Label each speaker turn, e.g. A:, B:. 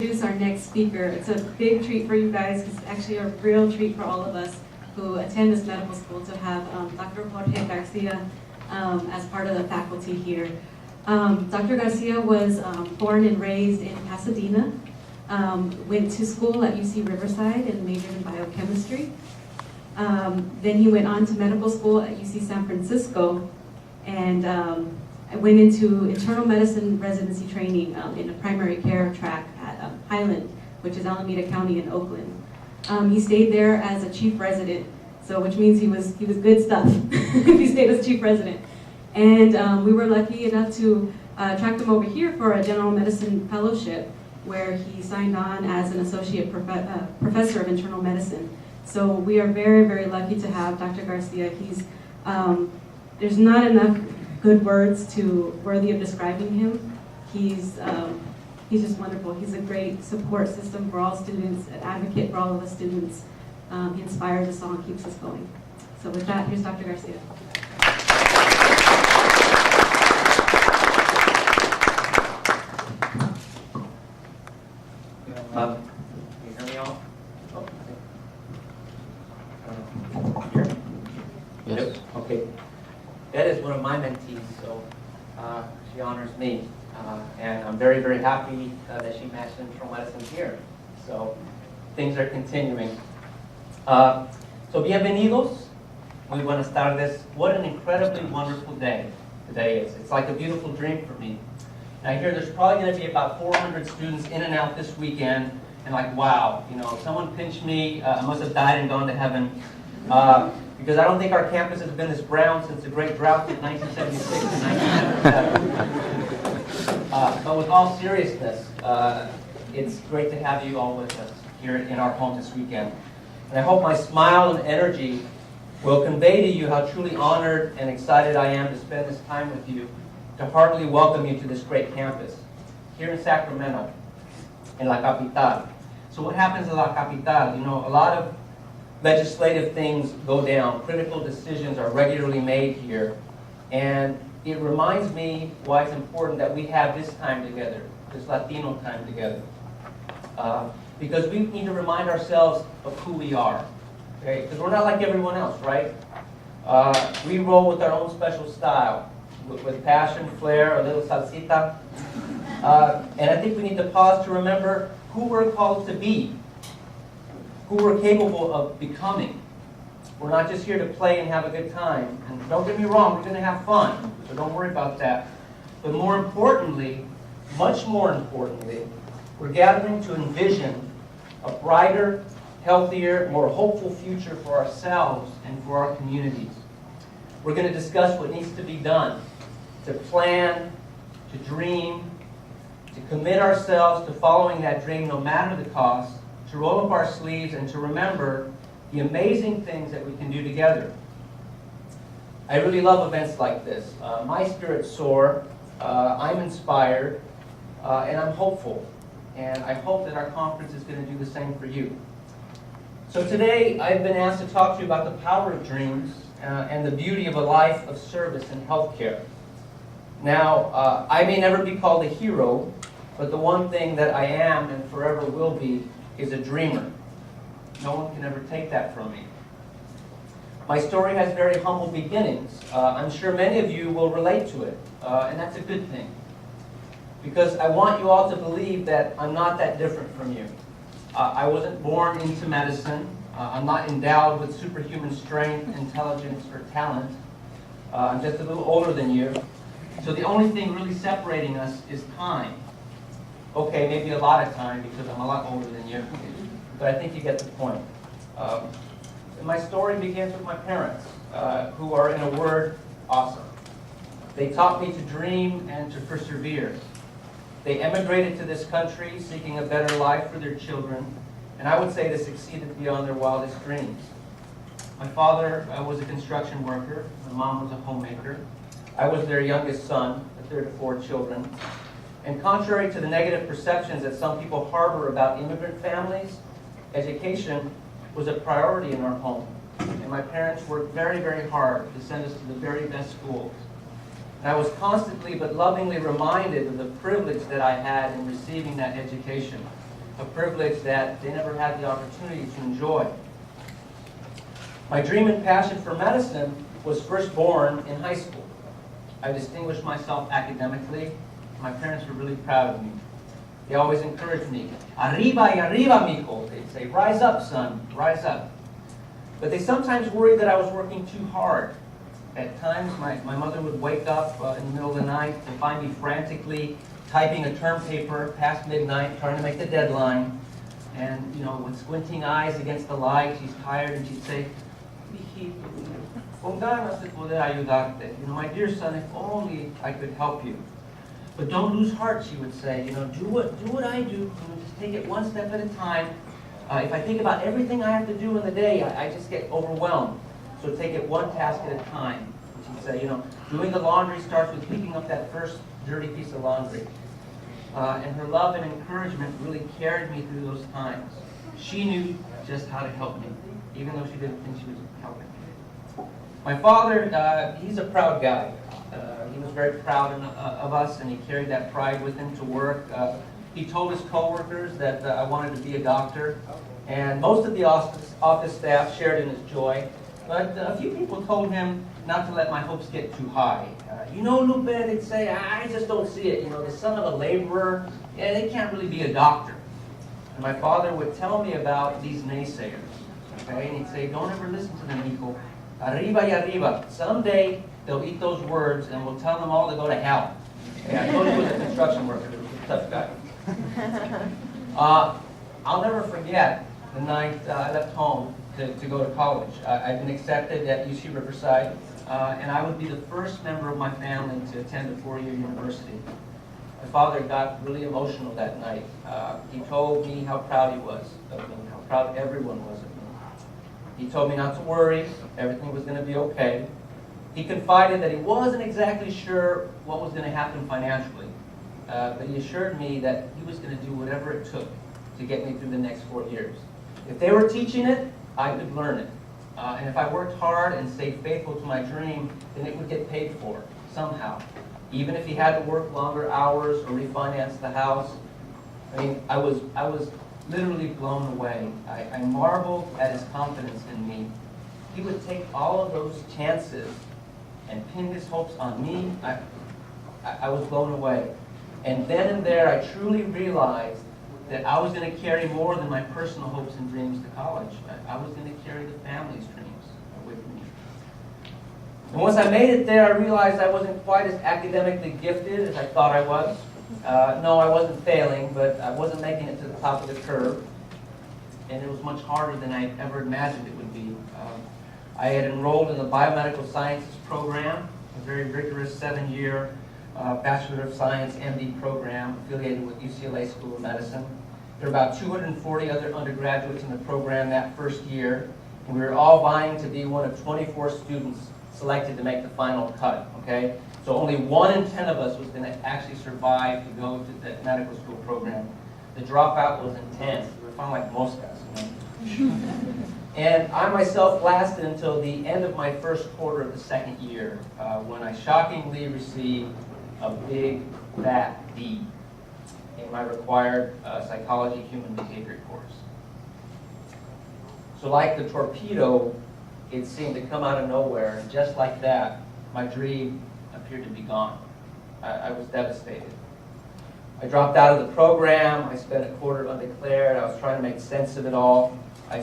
A: introduce our next speaker. It's a big treat for you guys. It's actually a real treat for all of us who attend this medical school to have Dr. Jorge García as part of the faculty here. Dr. Garcia was born and raised in Pasadena, went to school at UC Riverside and majored in biochemistry. Then he went on to medical school at UC San Francisco and went into internal medicine residency training in a primary care track at Highland, which is Alameda County in Oakland. He stayed there as a chief resident, so which means he was good stuff if he stayed as chief resident. And we were lucky enough to track him over here for a general medicine fellowship, where he signed on as an associate professor of internal medicine. So we are very, very lucky to have Dr. Garcia. He's there's not enough good words worthy of describing him. He's just wonderful. He's a great support system for all students, an advocate for all of us students. He inspires us all and keeps us going. So with that, here's Dr. Garcia.
B: Can you hear me all? Yes. Okay. That is one of my mentees, so she honors me. And I'm very, very happy that she matched internal medicine here. So things are continuing. So bienvenidos. We want to start this. What an incredibly wonderful day today is. It's like a beautiful dream for me. And I hear there's probably going to be about 400 students in and out this weekend. And like, wow, you know, if someone pinched me, I must have died and gone to heaven. Because I don't think our campus has been this brown since the great drought of 1976 and 1977. But with all seriousness, it's great to have you all with us here in our home this weekend. And I hope my smile and energy will convey to you how truly honored and excited I am to spend this time with you, to heartily welcome you to this great campus here in Sacramento, in La Capital. So what happens in La Capital? You know, a lot of legislative things go down. Critical decisions are regularly made here. And it reminds me why it's important that we have this time together, this Latino time together. Because we need to remind ourselves of who we are. Okay? Because we're not like everyone else, right? We roll with our own special style, with passion, flair, a little salsita. And I think we need to pause to remember who we're called to be, who we're capable of becoming. We're not just here to play and have a good time. And don't get me wrong, we're going to have fun, so don't worry about that. But more importantly, much more importantly, we're gathering to envision a brighter, healthier, more hopeful future for ourselves and for our communities. We're going to discuss what needs to be done to plan, to dream, to commit ourselves to following that dream no matter the cost, to roll up our sleeves and to remember the amazing things that we can do together. I really love events like this. My spirit's soar, I'm inspired, and I'm hopeful. And I hope that our conference is going to do the same for you. So today I've been asked to talk to you about the power of dreams and the beauty of a life of service in healthcare. Now, I may never be called a hero, but the one thing that I am and forever will be is a dreamer. No one can ever take that from me. My story has very humble beginnings. I'm sure many of you will relate to it, and that's a good thing. Because I want you all to believe that I'm not that different from you. I wasn't born into medicine. I'm not endowed with superhuman strength, intelligence, or talent. I'm just a little older than you. So the only thing really separating us is time. Okay, maybe a lot of time because I'm a lot older than you. But I think you get the point. My story begins with my parents, who are, in a word, awesome. They taught me to dream and to persevere. They emigrated to this country seeking a better life for their children, and I would say they succeeded beyond their wildest dreams. My father was a construction worker. My mom was a homemaker. I was their youngest son, the third of 4 children. And contrary to the negative perceptions that some people harbor about immigrant families, education was a priority in our home. And my parents worked very, very hard to send us to the very best schools. And I was constantly but lovingly reminded of the privilege that I had in receiving that education. a privilege that they never had the opportunity to enjoy. My dream and passion for medicine was first born in high school. I distinguished myself academically. My parents were really proud of me. They always encouraged me. Arriba y arriba, mijo. They'd say, rise up, son, rise up. But they sometimes worried that I was working too hard. At times, my mother would wake up in the middle of the night to find me frantically typing a term paper past midnight, trying to make the deadline. And, with squinting eyes against the light, she's tired, and she'd say, "Hijito, con ganas de poder ayudarte. My dear son, if only I could help you. But don't lose heart," she would say. Do what I do. Just take it one step at a time. If I think about everything I have to do in the day, I just get overwhelmed. So take it one task at a time. She'd say, doing the laundry starts with picking up that first dirty piece of laundry. And her love and encouragement really carried me through those times. She knew just how to help me, even though she didn't think she was helping me. My father, he's a proud guy. He was very proud of us, and he carried that pride with him to work. He told his coworkers that I wanted to be a doctor, and most of the office staff shared in his joy. But a few people told him not to let my hopes get too high. Lupe, they'd say, I just don't see it. The son of a laborer, they can't really be a doctor. And my father would tell me about these naysayers. Okay, and he'd say, don't ever listen to them, hijo. Arriba y arriba. Someday they'll eat those words, and we'll tell them all to go to hell. Okay, I told you he was a construction worker. He was a tough guy. I'll never forget the night I left home to go to college. I'd been accepted at UC Riverside, and I would be the first member of my family to attend a four-year university. My father got really emotional that night. He told me how proud he was of me, how proud everyone was of me. He told me not to worry, everything was going to be okay. He confided that he wasn't exactly sure what was going to happen financially, but he assured me that he was going to do whatever it took to get me through the next 4 years. If they were teaching it, I could learn it. And if I worked hard and stayed faithful to my dream, then it would get paid for, somehow. Even if he had to work longer hours or refinance the house. I was literally blown away. I marveled at his confidence in me. He would take all of those chances and pin his hopes on me. I was blown away. And then and there, I truly realized that I was going to carry more than my personal hopes and dreams to college. I was going to carry the family's dreams with me. And once I made it there, I realized I wasn't quite as academically gifted as I thought I was. No, I wasn't failing, but I wasn't making it to the top of the curve. And it was much harder than I ever imagined it would be. I had enrolled in the Biomedical Sciences program, a very rigorous 7-year Bachelor of Science MD program affiliated with UCLA School of Medicine. There were about 240 other undergraduates in the program that first year, and we were all vying to be one of 24 students selected to make the final cut, okay? So only 1 in 10 of us was going to actually survive to go to the medical school program. The dropout was intense. We were found like moscas, And I myself lasted until the end of my first quarter of the second year, when I shockingly received a big, fat D in my required psychology human behavior course. So like the torpedo, it seemed to come out of nowhere, and just like that, my dream appeared to be gone. I was devastated. I dropped out of the program. I spent a quarter undeclared. I was trying to make sense of it all. I